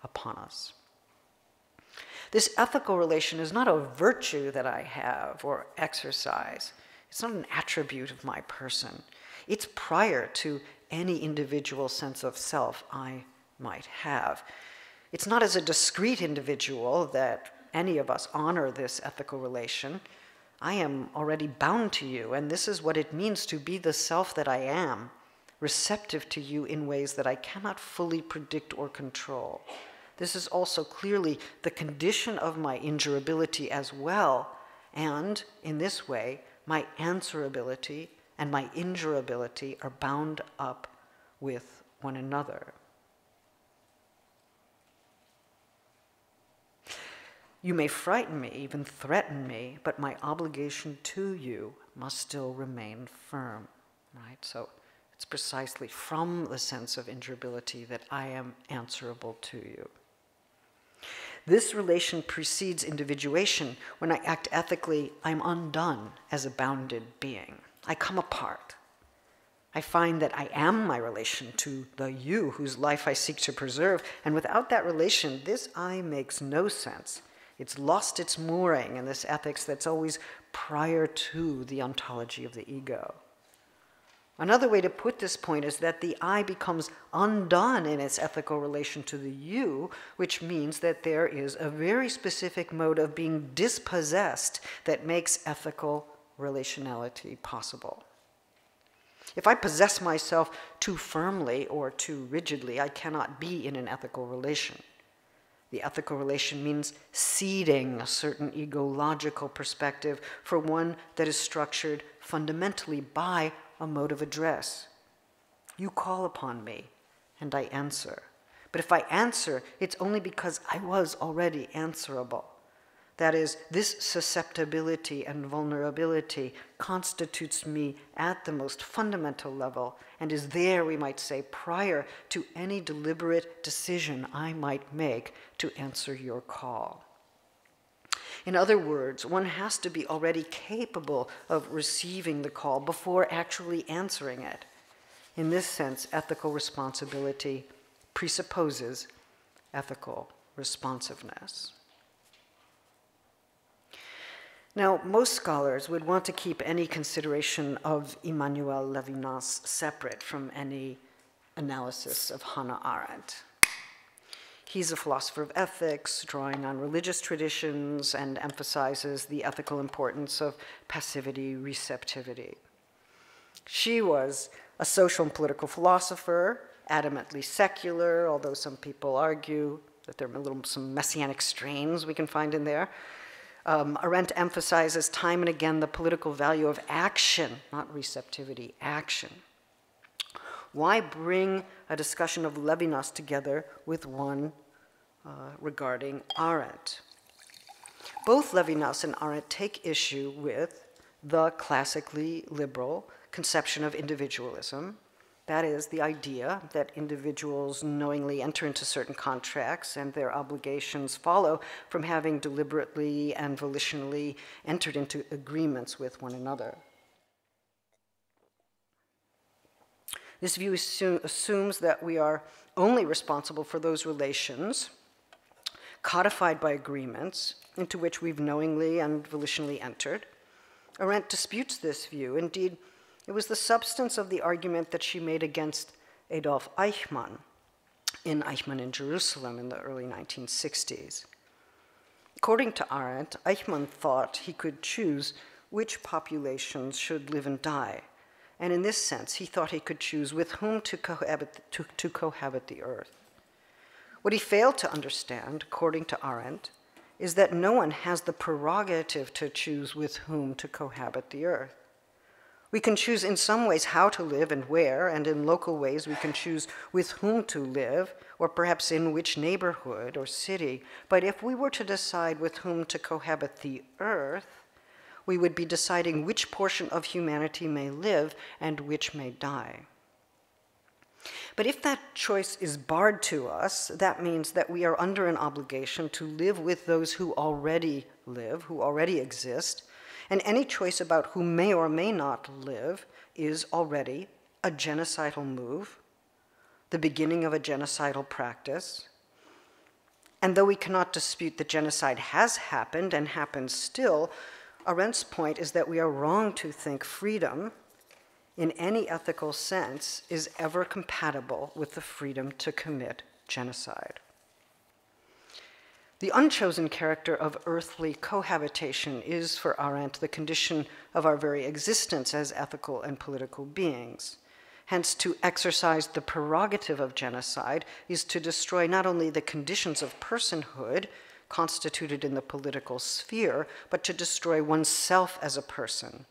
upon us. This ethical relation is not a virtue that I have or exercise. It's not an attribute of my person. It's prior to any individual sense of self I might have. It's not as a discrete individual that any of us honor this ethical relation. I am already bound to you, and this is what it means to be the self that I am, receptive to you in ways that I cannot fully predict or control. This is also clearly the condition of my injurability as well, and in this way, my answerability and my injurability are bound up with one another. You may frighten me, even threaten me, but my obligation to you must still remain firm, right? So it's precisely from the sense of injurability that I am answerable to you. This relation precedes individuation. When I act ethically, I'm undone as a bounded being. I come apart. I find that I am my relation to the you whose life I seek to preserve, and without that relation, this I makes no sense. It's lost its mooring in this ethics that's always prior to the ontology of the ego. Another way to put this point is that the I becomes undone in its ethical relation to the you, which means that there is a very specific mode of being dispossessed that makes ethical relationality possible. If I possess myself too firmly or too rigidly, I cannot be in an ethical relation. The ethical relation means ceding a certain ego-logical perspective for one that is structured fundamentally by a mode of address. You call upon me, and I answer. But if I answer, it's only because I was already answerable. That is, this susceptibility and vulnerability constitutes me at the most fundamental level and is there, we might say, prior to any deliberate decision I might make to answer your call. In other words, one has to be already capable of receiving the call before actually answering it. In this sense, ethical responsibility presupposes ethical responsiveness. Now, most scholars would want to keep any consideration of Emmanuel Levinas separate from any analysis of Hannah Arendt. He's a philosopher of ethics, drawing on religious traditions, and emphasizes the ethical importance of passivity, receptivity. She was a social and political philosopher, adamantly secular, although some people argue that there are some messianic strains we can find in there. Arendt emphasizes time and again the political value of action, not receptivity, action. Why bring a discussion of Levinas together with one regarding Arendt? Both Levinas and Arendt take issue with the classically liberal conception of individualism. That is, the idea that individuals knowingly enter into certain contracts and their obligations follow from having deliberately and volitionally entered into agreements with one another. This view assumes that we are only responsible for those relations codified by agreements into which we've knowingly and volitionally entered. Arendt disputes this view. Indeed, it was the substance of the argument that she made against Adolf Eichmann in Jerusalem in the early 1960s. According to Arendt, Eichmann thought he could choose which populations should live and die. And in this sense, he thought he could choose with whom to cohabit the earth. What he failed to understand, according to Arendt, is that no one has the prerogative to choose with whom to cohabit the earth. We can choose in some ways how to live and where, and in local ways we can choose with whom to live, or perhaps in which neighborhood or city. But if we were to decide with whom to cohabit the earth, we would be deciding which portion of humanity may live and which may die. But if that choice is barred to us, that means that we are under an obligation to live with those who already live, who already exist, and any choice about who may or may not live is already a genocidal move, the beginning of a genocidal practice, And though we cannot dispute that genocide has happened and happens still, Arendt's point is that we are wrong to think freedom, in any ethical sense, is ever compatible with the freedom to commit genocide. The unchosen character of earthly cohabitation is, for Arendt, the condition of our very existence as ethical and political beings. Hence, to exercise the prerogative of genocide is to destroy not only the conditions of personhood constituted in the political sphere, but to destroy oneself as a person.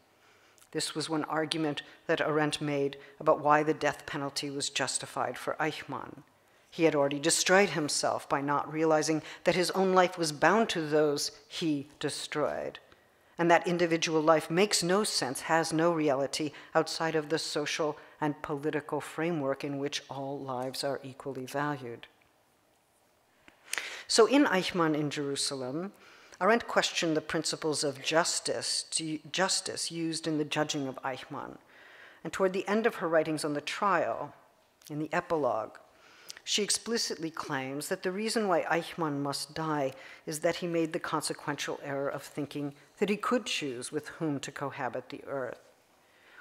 This was one argument that Arendt made about why the death penalty was justified for Eichmann. He had already destroyed himself by not realizing that his own life was bound to those he destroyed, and that individual life makes no sense, has no reality outside of the social and political framework in which all lives are equally valued. So in Eichmann in Jerusalem, Arendt questioned the principles of justice used in the judging of Eichmann. And toward the end of her writings on the trial, in the epilogue, she explicitly claims that the reason why Eichmann must die is that he made the consequential error of thinking that he could choose with whom to cohabit the earth.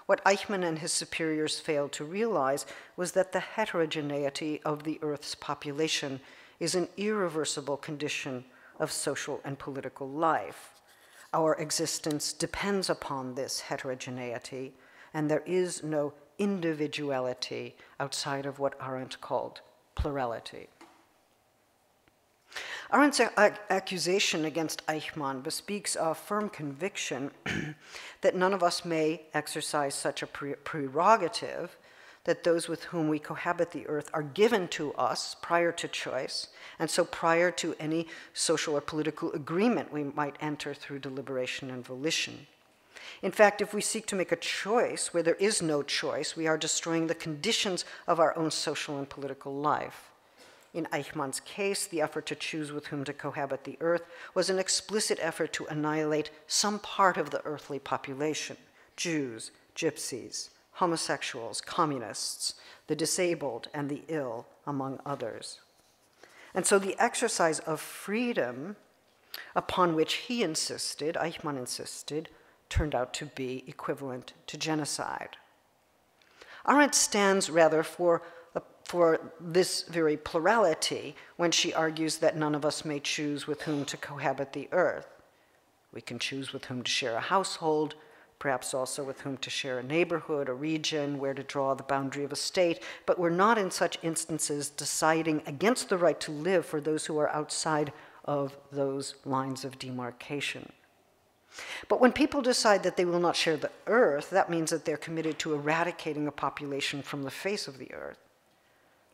What Eichmann and his superiors failed to realize was that the heterogeneity of the Earth's population is an irreversible condition of social and political life. Our existence depends upon this heterogeneity, and there is no individuality outside of what Arendt called plurality. Arendt's accusation against Eichmann bespeaks a firm conviction that none of us may exercise such a prerogative, that those with whom we cohabit the earth are given to us prior to choice, and so prior to any social or political agreement we might enter through deliberation and volition. In fact, if we seek to make a choice where there is no choice, we are destroying the conditions of our own social and political life. In Eichmann's case, the effort to choose with whom to cohabit the earth was an explicit effort to annihilate some part of the earthly population: Jews, gypsies, homosexuals, communists, the disabled, and the ill, among others. And so the exercise of freedom upon which he insisted, Eichmann insisted, turned out to be equivalent to genocide. Arendt stands rather for this very plurality when she argues that none of us may choose with whom to cohabit the earth. We can choose with whom to share a household, perhaps also with whom to share a neighborhood, a region, where to draw the boundary of a state, but we're not in such instances deciding against the right to live for those who are outside of those lines of demarcation. But when people decide that they will not share the earth, that means that they're committed to eradicating a population from the face of the earth.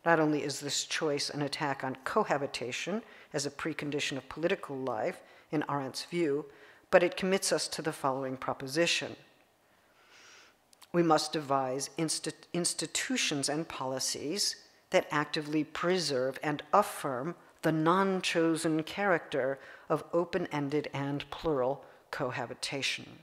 Not only is this choice an attack on cohabitation as a precondition of political life, in Arendt's view, but it commits us to the following proposition. We must devise institutions and policies that actively preserve and affirm the non-chosen character of open-ended and plural cohabitation.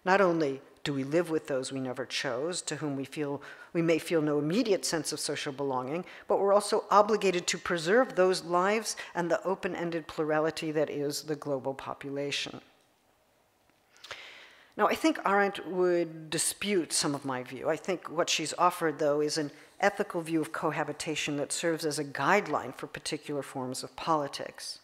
Not only do we live with those we never chose, to whom we may feel no immediate sense of social belonging, but we're also obligated to preserve those lives and the open-ended plurality that is the global population. Now, I think Arendt would dispute some of my view. I think what she's offered, though, is an ethical view of cohabitation that serves as a guideline for particular forms of politics.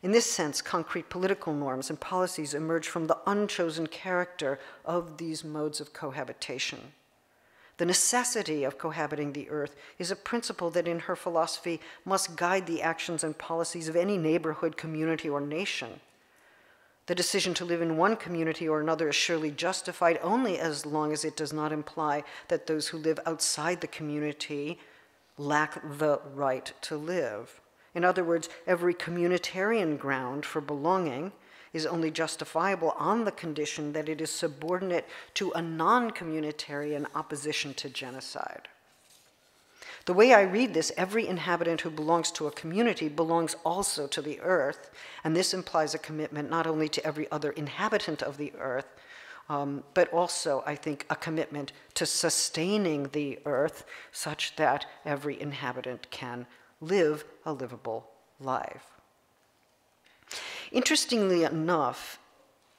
In this sense, concrete political norms and policies emerge from the unchosen character of these modes of cohabitation. The necessity of cohabiting the earth is a principle that, in her philosophy, must guide the actions and policies of any neighborhood, community, or nation. The decision to live in one community or another is surely justified only as long as it does not imply that those who live outside the community lack the right to live. In other words, every communitarian ground for belonging is only justifiable on the condition that it is subordinate to a non-communitarian opposition to genocide. The way I read this, every inhabitant who belongs to a community belongs also to the earth, and this implies a commitment not only to every other inhabitant of the earth, but also, I think, a commitment to sustaining the earth such that every inhabitant can live a livable life. Interestingly enough,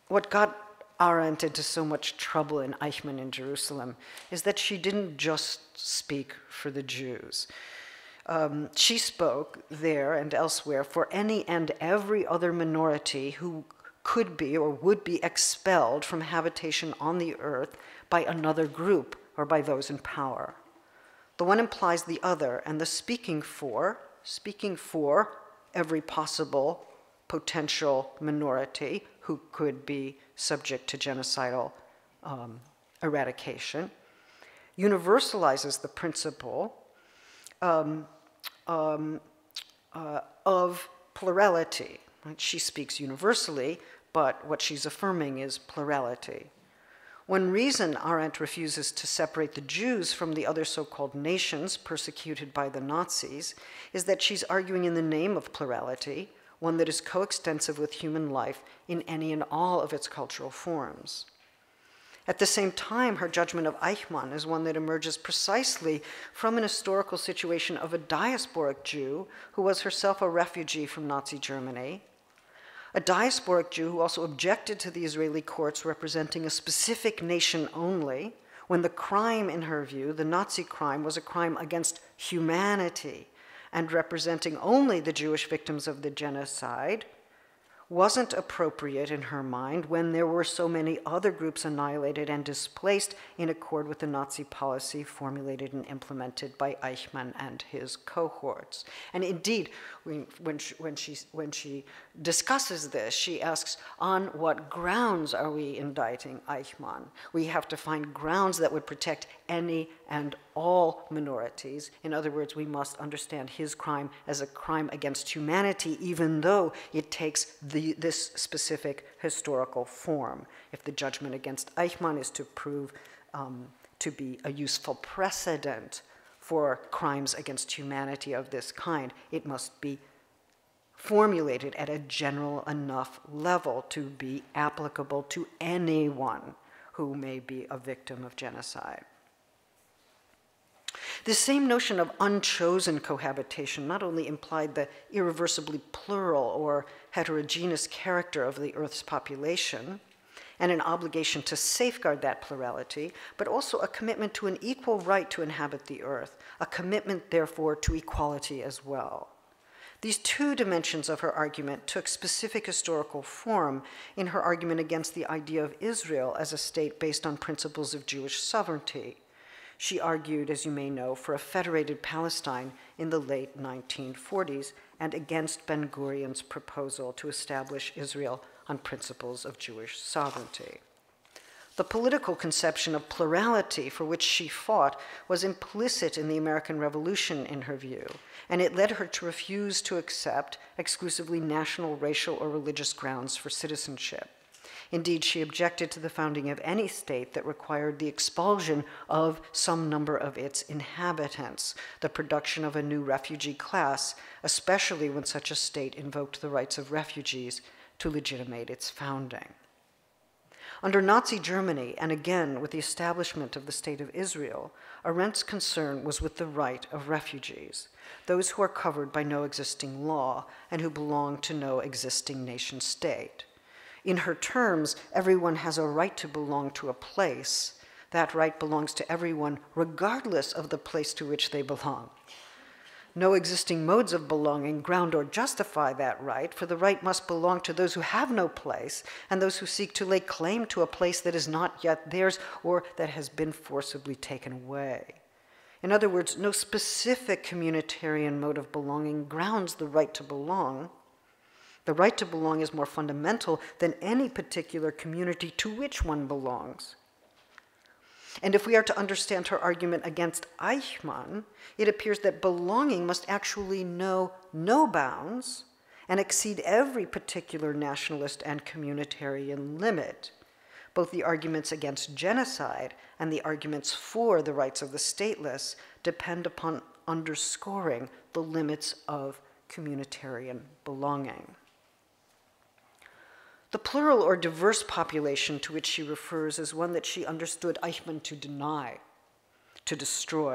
what got Arendt into so much trouble in Eichmann in Jerusalem is that she didn't just speak for the Jews. She spoke there and elsewhere for any and every other minority who could be or would be expelled from habitation on the earth by another group or by those in power. The one implies the other, and the speaking for every possible potential minority who could be subject to genocidal eradication, universalizes the principle of plurality. Right? She speaks universally, but what she's affirming is plurality. One reason Arendt refuses to separate the Jews from the other so-called nations persecuted by the Nazis is that she's arguing in the name of plurality, one that is coextensive with human life in any and all of its cultural forms. At the same time, her judgment of Eichmann is one that emerges precisely from an historical situation of a diasporic Jew who was herself a refugee from Nazi Germany, a diasporic Jew who also objected to the Israeli courts representing a specific nation only, when the crime, in her view, the Nazi crime, was a crime against humanity and representing only the Jewish victims of the genocide, wasn't appropriate in her mind when there were so many other groups annihilated and displaced in accord with the Nazi policy formulated and implemented by Eichmann and his cohorts. And indeed, when she discusses this, she asks, on what grounds are we indicting Eichmann? We have to find grounds that would protect any and all minorities. In other words, we must understand his crime as a crime against humanity, even though it takes this specific historical form. If the judgment against Eichmann is to prove to be a useful precedent for crimes against humanity of this kind, it must be formulated at a general enough level to be applicable to anyone who may be a victim of genocide. This same notion of unchosen cohabitation not only implied the irreversibly plural or heterogeneous character of the Earth's population and an obligation to safeguard that plurality, but also a commitment to an equal right to inhabit the Earth, a commitment, therefore, to equality as well. These two dimensions of her argument took specific historical form in her argument against the idea of Israel as a state based on principles of Jewish sovereignty. She argued, as you may know, for a federated Palestine in the late 1940s and against Ben-Gurion's proposal to establish Israel on principles of Jewish sovereignty. The political conception of plurality for which she fought was implicit in the American Revolution, in her view, and it led her to refuse to accept exclusively national, racial, or religious grounds for citizenship. Indeed, she objected to the founding of any state that required the expulsion of some number of its inhabitants, the production of a new refugee class, especially when such a state invoked the rights of refugees to legitimate its founding. Under Nazi Germany, and again with the establishment of the State of Israel, Arendt's concern was with the right of refugees, those who are covered by no existing law and who belong to no existing nation state. In her terms, everyone has a right to belong to a place. That right belongs to everyone regardless of the place to which they belong. No existing modes of belonging ground or justify that right, for the right must belong to those who have no place and those who seek to lay claim to a place that is not yet theirs or that has been forcibly taken away. In other words, no specific communitarian mode of belonging grounds the right to belong. The right to belong is more fundamental than any particular community to which one belongs. And if we are to understand her argument against Eichmann, it appears that belonging must actually know no bounds and exceed every particular nationalist and communitarian limit. Both the arguments against genocide and the arguments for the rights of the stateless depend upon underscoring the limits of communitarian belonging. The plural or diverse population to which she refers is one that she understood Eichmann to deny, to destroy.